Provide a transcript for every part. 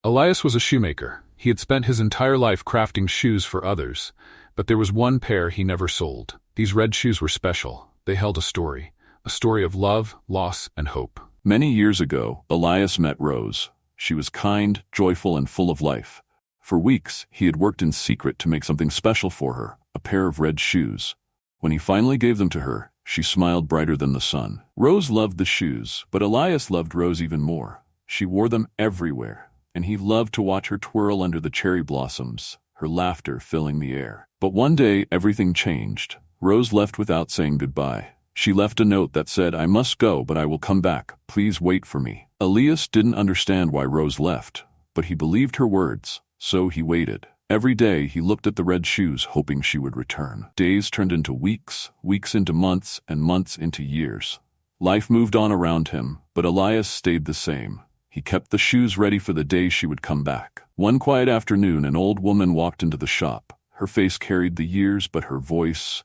Elias was a shoemaker. He had spent his entire life crafting shoes for others, but there was one pair he never sold. These red shoes were special. They held a story of love, loss, and hope. Many years ago, Elias met Rose. She was kind, joyful, and full of life. For weeks, he had worked in secret to make something special for her, a pair of red shoes. When he finally gave them to her, she smiled brighter than the sun. Rose loved the shoes, but Elias loved Rose even more. She wore them everywhere, and he loved to watch her twirl under the cherry blossoms, her laughter filling the air. But one day, everything changed. Rose left without saying goodbye. She left a note that said, "I must go, but I will come back. Please wait for me." Elias didn't understand why Rose left, but he believed her words, so he waited. Every day he looked at the red shoes, hoping she would return. Days turned into weeks, weeks into months, and months into years. Life moved on around him, but Elias stayed the same. He kept the shoes ready for the day she would come back. One quiet afternoon, an old woman walked into the shop. Her face carried the years, but her voice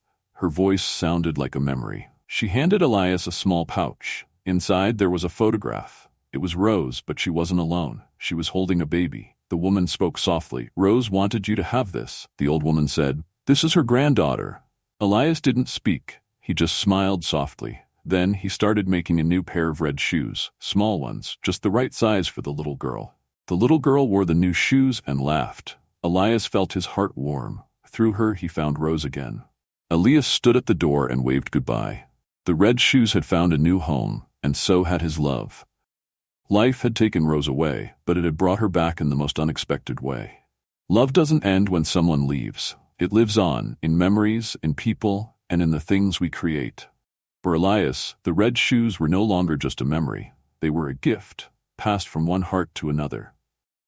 sounded like a memory. She handed Elias a small pouch. Inside there was a photograph. It was Rose, but she wasn't alone. She was holding a baby. The woman spoke softly. "Rose wanted you to have this," the old woman said. "This is her granddaughter." Elias didn't speak. He just smiled softly. Then he started making a new pair of red shoes, small ones, just the right size for the little girl. The little girl wore the new shoes and laughed. Elias felt his heart warm. Through her he found Rose again. Elias stood at the door and waved goodbye. The red shoes had found a new home, and so had his love. Life had taken Rose away, but it had brought her back in the most unexpected way. Love doesn't end when someone leaves. It lives on, in memories, in people, and in the things we create. For Elias, the red shoes were no longer just a memory. They were a gift, passed from one heart to another.